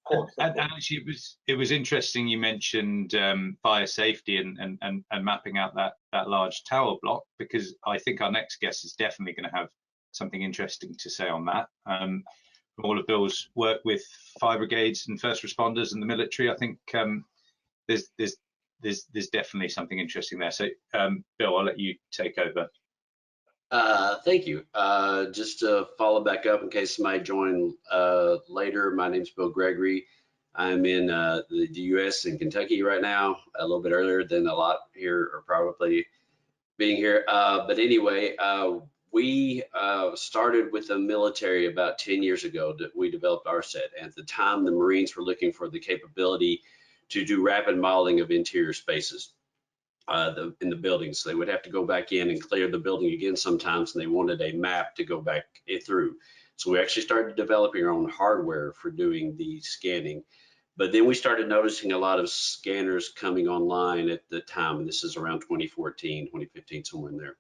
course. And actually, it was interesting you mentioned fire safety and mapping out that large tower block, because I think our next guest is definitely going to have something interesting to say on that. All of Bill's work with fire brigades and first responders and the military, I think there's definitely something interesting there. So, Bill, I'll let you take over. Thank you. Just to follow back up in case somebody joined later, my name's Bill Gregory. I'm in the U.S. in Kentucky right now, a little bit earlier than a lot here are probably being here. But anyway, we started with the military about 10 years ago that we developed RSET. At the time, the Marines were looking for the capability to do rapid modeling of interior spaces. In the buildings. They would have to go back in and clear the building again sometimes, and they wanted a map to go back through. So we actually started developing our own hardware for doing the scanning. But then we started noticing a lot of scanners coming online at the time, and this is around 2014, 2015, somewhere in there.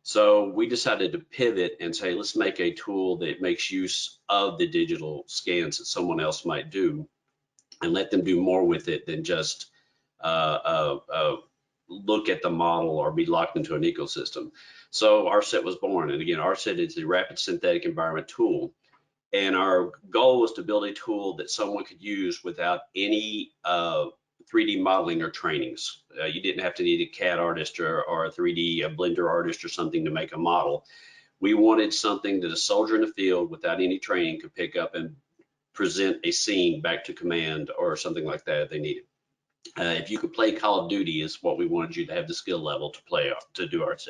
So we decided to pivot and say, let's make a tool that makes use of the digital scans that someone else might do and let them do more with it than just look at the model or be locked into an ecosystem. So RSET was born. And again, RSET is the Rapid Synthetic Environment Tool. And our goal was to build a tool that someone could use without any 3D modeling or trainings. You didn't have to need a CAD artist or a 3D Blender artist or something to make a model. We wanted something that a soldier in the field without any training could pick up and present a scene back to command or something like that if they needed. If you could play Call of Duty is what we wanted you to have the skill level to play to do RSET.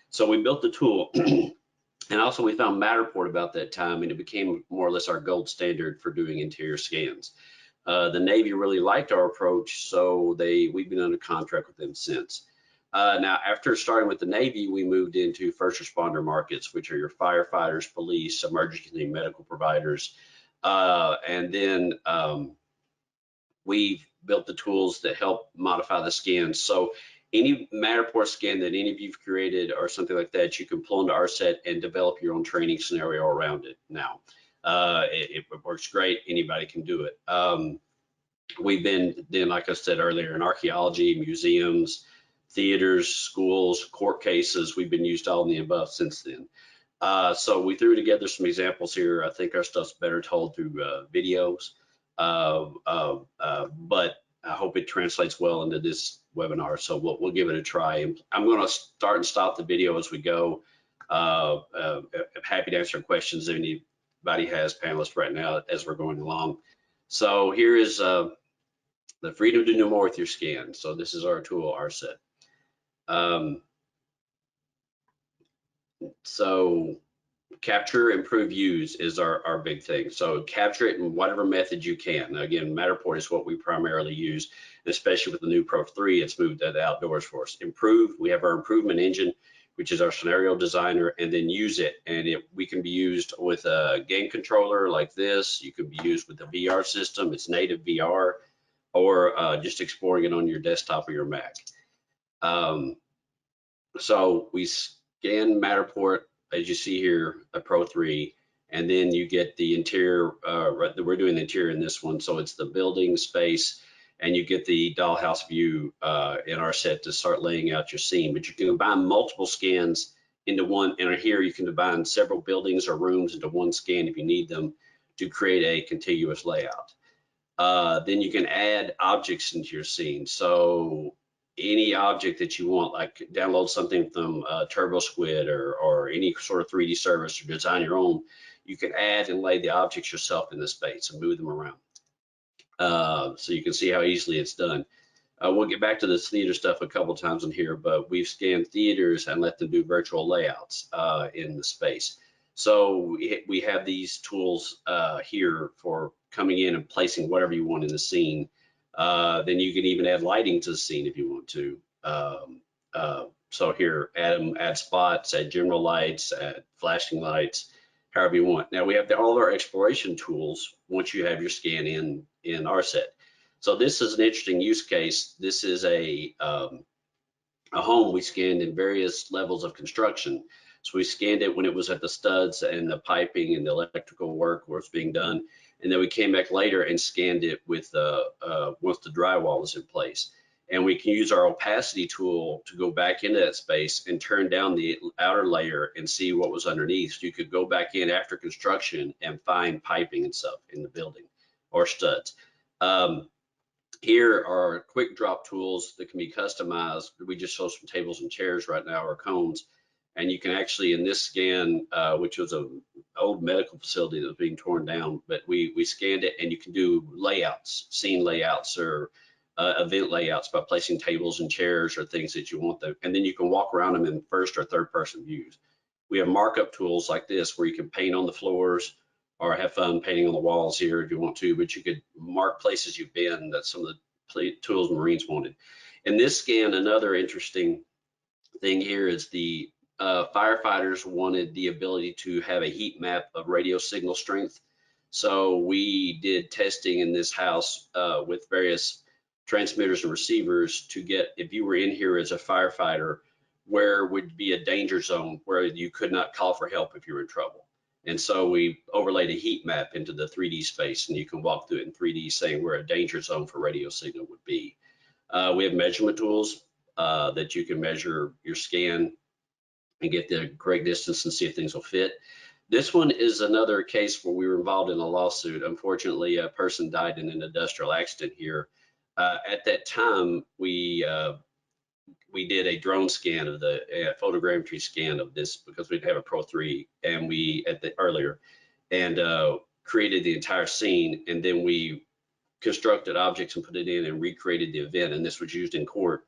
So we built the tool, and also we found Matterport about that time, and it became more or less our gold standard for doing interior scans. The Navy really liked our approach, so we've been under contract with them since. Now, after starting with the Navy, we moved into first responder markets, which are your firefighters, police, emergency medical providers, and then we've built the tools that help modify the scans. So any Matterport scan that any of you've created or something like that, you can pull into RSET and develop your own training scenario around it now. It works great. Anybody can do it. We've been, then, like I said earlier, in archaeology, museums, theaters, schools, court cases. We've been used all in the above since then. So we threw together some examples here. I think our stuff's better told through videos. But I hope it translates well into this webinar, so we'll give it a try. I'm going to start and stop the video as we go. I'm happy to answer questions if anybody has, panelists, right now as we're going along. So here is the freedom to do more with your scan. So this is our tool, RSET. So capture, improve, use is our big thing. So capture it in whatever method you can. Now, again, Matterport is what we primarily use, especially with the new Pro 3, it's moved that outdoors for us. Improve, we have our improvement engine, which is our scenario designer, and then use it. And we can be used with a game controller like this. You can be used with a VR system, it's native VR, or just exploring it on your desktop or your Mac. So we scan Matterport, as you see here, a Pro 3, and then you get the interior, we're doing the interior in this one, so it's the building space, and you get the dollhouse view in RSET to start laying out your scene. But you can combine multiple scans into one, and here you can combine several buildings or rooms into one scan if you need them to create a contiguous layout. Then you can add objects into your scene. So any object that you want, like download something from TurboSquid or any sort of 3D service or design your own, you can add and lay the objects yourself in the space and move them around. So you can see how easily it's done. We'll get back to this theater stuff a couple times in here, but we've scanned theaters and let them do virtual layouts in the space. So we have these tools here for coming in and placing whatever you want in the scene. Then you can even add lighting to the scene if you want to. So here, add spots, add general lights, add flashing lights, however you want. Now we have all our exploration tools once you have your scan in RSET. So this is an interesting use case. This is a home we scanned in various levels of construction. So we scanned it when it was at the studs and the piping and the electrical work was being done. And then we came back later and scanned it with once the drywall is in place. And we can use our opacity tool to go back into that space and turn down the outer layer and see what was underneath. So you could go back in after construction and find piping and stuff in the building or studs. Here are quick drop tools that can be customized. We just show some tables and chairs right now, or cones. And you can actually, in this scan, which was an old medical facility that was being torn down, but we scanned it, and you can do layouts, scene layouts, or event layouts by placing tables and chairs or things that you want them. And then you can walk around them in first or third person views. We have markup tools like this where you can paint on the floors or have fun painting on the walls here if you want to, but you could mark places you've been. That's some of the tools Marines wanted. In this scan, another interesting thing here is the firefighters wanted the ability to have a heat map of radio signal strength. So we did testing in this house with various transmitters and receivers to get, if you were in here as a firefighter, where would be a danger zone where you could not call for help if you were in trouble. And so we overlaid a heat map into the 3D space, and you can walk through it in 3D saying where a danger zone for radio signal would be. We have measurement tools that you can measure your scan and get the correct distance and see if things will fit. This one is another case where we were involved in a lawsuit. Unfortunately, a person died in an industrial accident here. At that time, we did a drone scan of the photogrammetry scan of this because we didn't have a Pro 3, and we earlier, and created the entire scene, and then we constructed objects and put it in and recreated the event, and this was used in court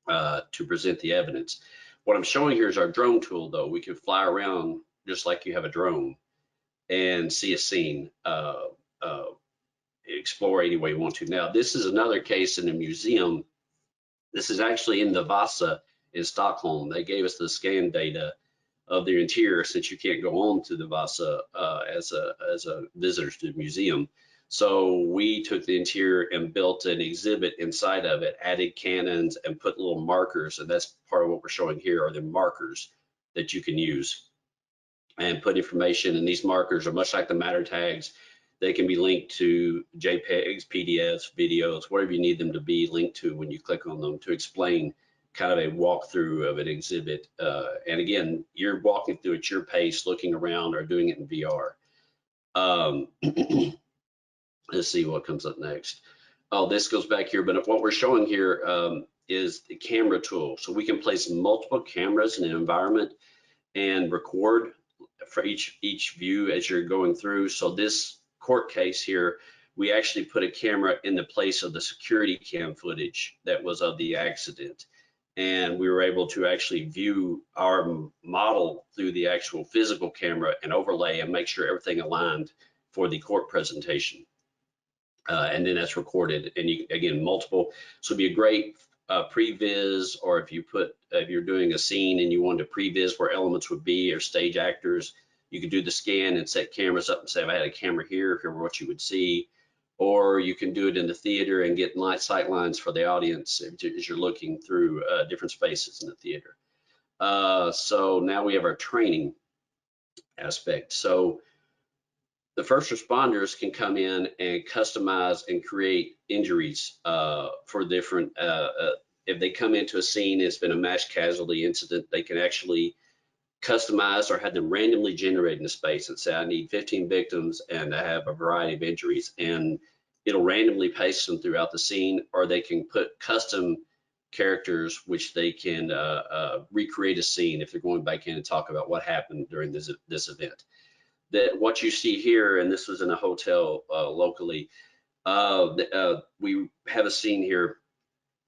to present the evidence. What I'm showing here is our drone tool, though. We can fly around just like you have a drone and see a scene, explore any way you want to. Now, this is another case in a museum. This is actually in the Vasa in Stockholm. They gave us the scan data of their interior since you can't go on to the Vasa as a visitor to the museum. So we took the interior and built an exhibit inside of it, added cannons and put little markers. And that's part of what we're showing here are the markers that you can use and put information. And these markers are much like the matter tags. They can be linked to JPEGs, PDFs, videos, whatever you need them to be linked to when you click on them to explain kind of a walkthrough of an exhibit. And again, you're walking through at your pace, looking around or doing it in VR. Let's see what comes up next. Oh, this goes back here, but what we're showing here is the camera tool. So we can place multiple cameras in an environment and record for each view as you're going through. So this court case here, we actually put a camera in the place of the security cam footage that was of the accident. And we were able to actually view our model through the actual physical camera and overlay and make sure everything aligned for the court presentation. And then that's recorded, and you, again, multiple. So it'd be a great pre-viz, or if you're doing a scene and you wanted to pre-viz where elements would be or stage actors, you could do the scan and set cameras up and say, if I had a camera here, here what you would see. Or you can do it in the theater and get sight lines for the audience as you're looking through different spaces in the theater. So now we have our training aspect. So the first responders can come in and customize and create injuries for different, if they come into a scene, it's been a mass casualty incident, they can actually customize or have them randomly generated in the space and say, I need 15 victims and I have a variety of injuries, and it'll randomly paste them throughout the scene, or they can put custom characters which they can recreate a scene if they're going back in and talk about what happened during this event. That what you see here, and this was in a hotel locally, we have a scene here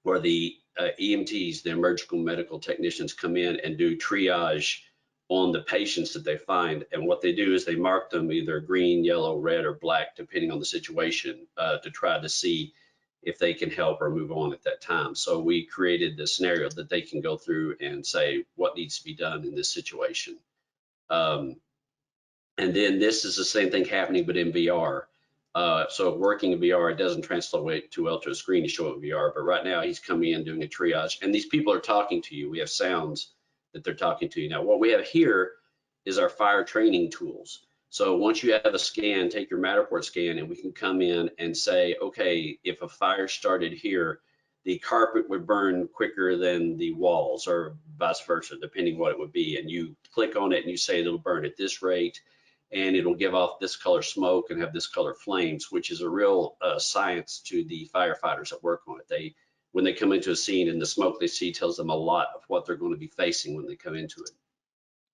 where the EMTs, the emergency medical technicians, come in and do triage on the patients that they find. And what they do is they mark them either green, yellow, red, or black, depending on the situation, to try to see if they can help or move on at that time. So we created the scenario that they can go through and say what needs to be done in this situation. And then this is the same thing happening, but in VR. So working in VR, it doesn't translate too well to a screen to show it in VR, but right now he's coming in doing a triage, and these people are talking to you. We have sounds that they're talking to you. Now, what we have here is our fire training tools. So once you have a scan, take your Matterport scan, and we can come in and say, okay, if a fire started here, the carpet would burn quicker than the walls, or vice versa, depending what it would be. And you click on it and you say it'll burn at this rate, and it'll give off this color smoke and have this color flames, which is a real science to the firefighters that work on it. When they come into a scene, and the smoke they see tells them a lot of what they're going to be facing when they come into it.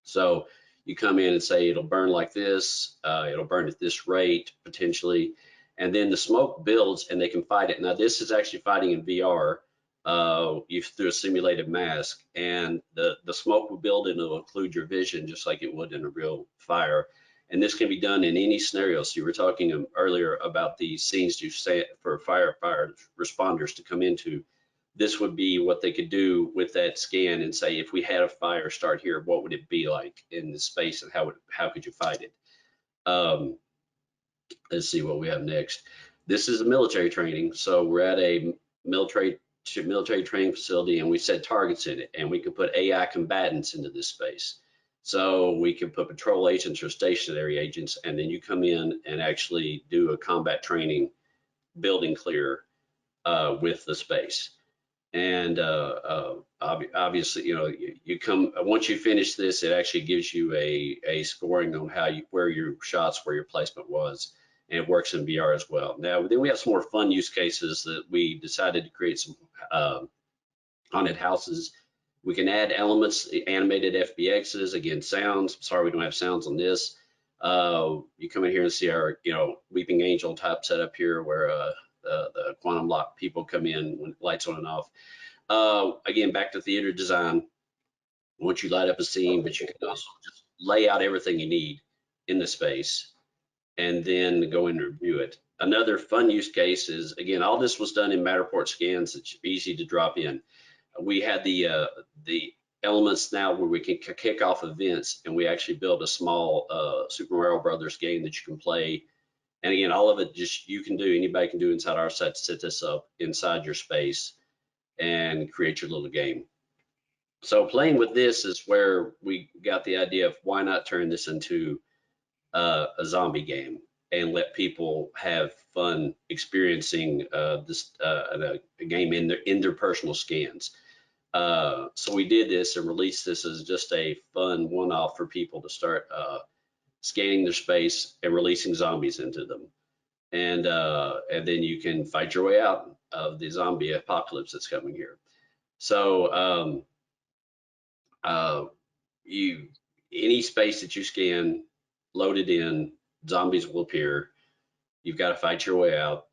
So you come in and say it'll burn like this, it'll burn at this rate potentially, and then the smoke builds and they can fight it. Now this is actually fighting in VR, through a simulated mask, and the smoke will build and it'll occlude your vision just like it would in a real fire. And this can be done in any scenario. So you were talking earlier about the scenes you say for fire responders to come into. This would be what they could do with that scan and say, if we had a fire start here, what would it be like in this space, and how could you fight it? Let's see what we have next. This is a military training. So we're at a military training facility, and we set targets in it, and we can put AI combatants into this space. So we can put patrol agents or stationary agents, and then you come in and actually do a combat training, building clear with the space. And obviously, you come, once you finish this, it actually gives you a scoring on where your shots, where your placement was, and it works in VR as well. Now, then we have some more fun use cases that we decided to create some haunted houses. We can add elements, animated FBXs, again, sounds. Sorry, we don't have sounds on this. You come in here and see our, Weeping Angel type setup here, where the quantum lock people come in when lights on and off. Again, back to theater design. Once you light up a scene, but you can also just lay out everything you need in the space and then go in and review it. Another fun use case is, again, all this was done in Matterport scans. It's easy to drop in. We had the elements now where we can kick off events, and we actually built a small Super Mario Brothers game that you can play. And again, all of it just anybody can do inside our site to set this up inside your space and create your little game. So playing with this is where we got the idea of why not turn this into a zombie game and let people have fun experiencing this a game in their personal scans. So we did this and released this as just a fun one-off for people to start scanning their space and releasing zombies into them. And then you can fight your way out of the zombie apocalypse that's coming here. So any space that you scan, load it in, zombies will appear. You've got to fight your way out.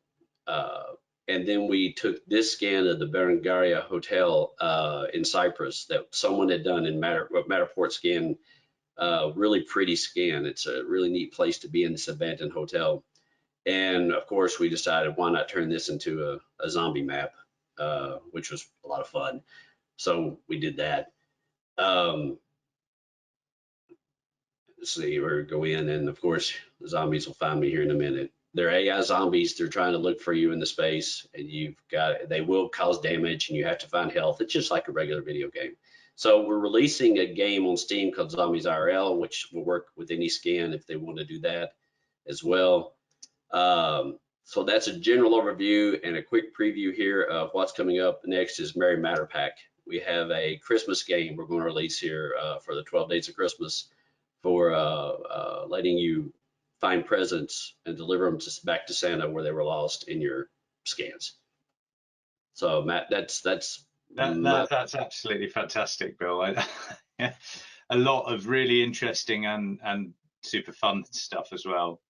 And then we took this scan of the Berengaria Hotel in Cyprus that someone had done in Matterport scan. Really pretty scan. It's a really neat place to be in this abandoned hotel. And of course, we decided why not turn this into a zombie map, which was a lot of fun. So we did that. Let's see, we're go in, and of course, the zombies will find me here in a minute. They're AI zombies. They're trying to look for you in the space, and they will cause damage, and you have to find health. It's just like a regular video game. So we're releasing a game on Steam called Zombies IRL, which will work with any scan if they want to do that as well. So that's a general overview and a quick preview here of what's coming up. Next is Merry Matter Pack. We have a Christmas game we're going to release here for the 12 days of Christmas for letting you find presents and deliver them back to Santa where they were lost in your scans. So Matt, that's absolutely fantastic, Bill. A lot of really interesting and super fun stuff as well.